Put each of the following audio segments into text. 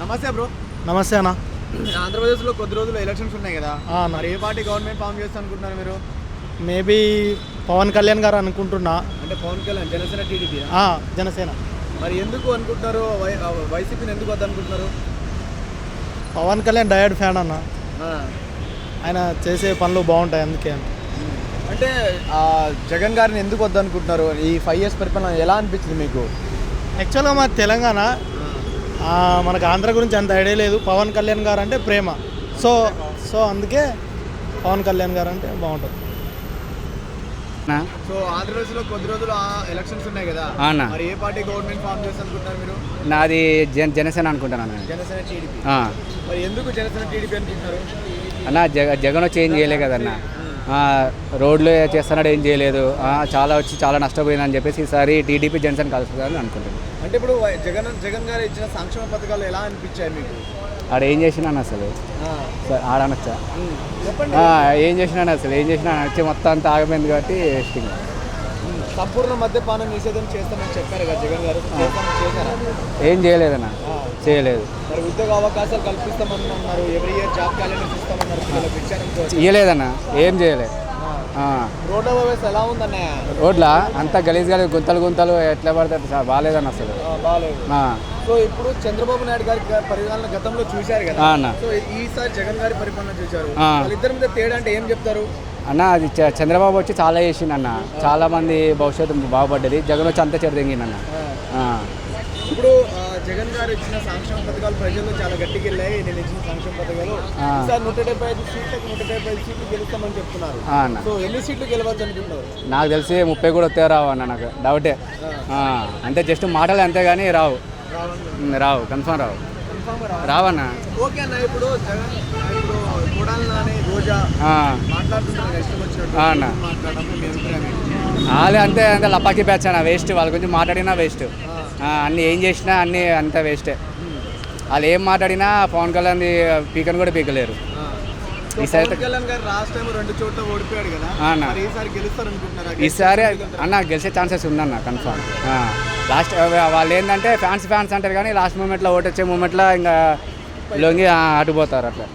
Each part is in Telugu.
నమస్తే బ్రో. నమస్తే అన్న. ఆంధ్రప్రదేశ్లో కొద్ది రోజులు ఎలక్షన్స్ ఉన్నాయి కదా, మరి ఏ పార్టీ గవర్నమెంట్ ఫామ్ చేస్తా అనుకుంటున్నారు మీరు? మేబీ పవన్ కళ్యాణ్ గారు అనుకుంటున్నా. అంటే పవన్ కళ్యాణ్, జనసేన, టీడీపీ? జనసేన. మరి ఎందుకు అనుకుంటున్నారు? వైసీపీని ఎందుకు వద్దనుకుంటున్నారు? పవన్ కళ్యాణ్ డయర్డ్ ఫ్యాన్ అన్న. ఆయన చేసే పనులు బాగుంటాయి అందుకే. అంటే జగన్ గారిని ఎందుకు వద్దనుకుంటున్నారు? ఈ 5 years పరిపాలన ఎలా అనిపించింది మీకు? యాక్చువల్గా మా తెలంగాణ, మనకు ఆంధ్ర గురించి అంత ఐడియా లేదు. పవన్ కళ్యాణ్ గారు అంటే ప్రేమ. సో అందుకే పవన్ కళ్యాణ్ గారు అంటే బాగుంటుంది. సో ఆంధ్రప్రదేశ్లో కొద్ది రోజులు ఎలక్షన్స్ ఉన్నాయి కదా, మరి ఏ పార్టీ గవర్నమెంట్ ఫామ్ చేస్తా అనుకుంటున్నారు మీరు? నాది జనసేన అనుకుంటున్నాను. జనసేన, టీడీపీ. మరి ఎందుకు జనసేన, టీడీపీ అనుకుంటున్నారు? అన్న జగన్ వచ్చి ఏం చేయలేదు కదన్న. రోడ్లు చేస్తున్నాడు, ఏం చేయలేదు. చాలా నష్టపోయిందని చెప్పేసి ఈసారి టీడీపీ జనసేన కలుస్తుందని అనుకుంటున్నాను. అంటే ఇప్పుడు జగన్ గారు ఇచ్చిన సంక్షేమ పథకాలు ఎలా అనిపించాయి మీకు? ఆడ ఏం చేసినాను అసలు ఆడనొచ్చా ఏం చేసినాను వచ్చి మొత్తం అంతా ఆగమైంది కాబట్టి వేస్టింగ్. సంపూర్ణ మద్యపానం నిషేధం చేస్తామని చెప్పారు కదా జగన్ గారు, చేశారా? ఏం చేయలేదన్న, చేయలేదు. మరి ఉద్యోగ అవకాశాలు కల్పిస్తామని అన్నారు, ఎవ్రీ ఇయర్ జాబ్ క్యాలెండర్స్ ఇస్తామన్నారు, ఇవ్వలేదన్న, ఏం చేయలేదు. రోడ్ల వ్యవస్థ ఎలా ఉందన్నయ్య? రోడ్ల అంతా గలీజ్ గుంతలు ఎట్లా పడతారు సార్, బాగాలేదన్న అసలు. సో ఇప్పుడు చంద్రబాబు నాయుడు గారి పరిపాలన గతంలో చూశారు కదా, సో ఈసారి జగన్ గారి పరిపాలన చూశారు, వాళ్ళిద్దరి మీద తేడా అంటే ఏం చెప్తారు? అన్న అది చంద్రబాబు వచ్చి చాలా చేసిండు అన్న, చాలా మంది భవిష్యత్తు బాగుపడ్డది. జగన్ వచ్చి అంతా చెడదెంగిందన్న. ఇప్పుడు జగన్ గారు ఇచ్చిన సంక్షేమ పథకాలు ప్రజల్లో చాలా గట్టిగా వెళ్ళాయి. నేను ఇచ్చిన సంక్షేమ పథకాలు ఈసారి 175 సీట్లకు 175 సీట్లు గెలుస్తామని చెప్తున్నారు. సో ఎన్ని సీట్లు గెలవచ్చు అనుకుంటున్నారు? నాకు తెలిసి 30 కూడా వస్తే రావు అన్న, నాకు డౌటే. అంతే జస్ట్ మాటలు అంతే కానీ రావు కన్ఫర్మ్ రావన్నా. ఓకే అన్న, ఇప్పుడు జగన్ చూడాలని రోజా మాట్లాడుతున్నారు అన్న, వాళ్ళే అంతే లపాకి బ్యాచ్ అన్న, వేస్ట్. వాళ్ళ గురించి మాట్లాడినా వేస్ట్. అన్నీ ఏం చేసినా అన్నీ అంతా వేస్టే. వాళ్ళు ఏం మాట్లాడినా పవన్ కళ్యాణ్ పీకని కూడా పీకలేరు. ఈసారి అన్న గెలిచే ఛాన్సెస్ ఉందన్న కన్ఫర్మ్. లాస్ట్ వాళ్ళు ఏంటంటే ఫ్యాన్స్ అంటారు కానీ లాస్ట్ మూమెంట్లో ఓటు వచ్చే మూమెంట్లో ఇంకా లొంగి అటుపోతారు. అట్లా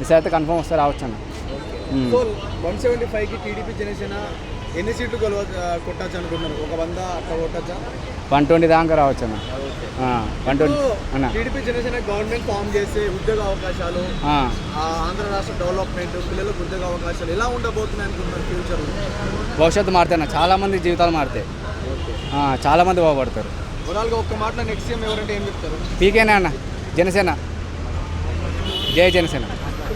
ఈసారి అయితే కన్ఫర్మ్ వస్తే రావచ్చు అన్న. 175కి టీడీపీ జనసేన ఎన్ని సీట్లు కొట్టచ్చు అనుకుంటున్నారు? ఒక 100 అట్లా కొట్టచ్చా? 120 దాకా రావచ్చు అన్న. 120 అన్న. టీడీపీ జనసేన గవర్నమెంట్ ఫామ్ చేసే ఉద్యోగ అవకాశాలు, ఆంధ్ర రాష్ట్ర డెవలప్మెంట్, పిల్లలకు ఉద్యోగ అవకాశాలు ఎలా ఉండబోతున్నాయి అనుకుంటున్నారు ఫ్యూచర్? భవిష్యత్తు మారుతాయి, చాలా మంది జీవితాలు మారుతాయి, చాలా మంది బాగుపడతారు. ఓవరాల్గా ఒక్క మాటలో నెక్స్ట్ సీఎం ఎవరంటే ఏం చెప్తారు? పీకేనా అన్న, జనసేన, జై జనసేన.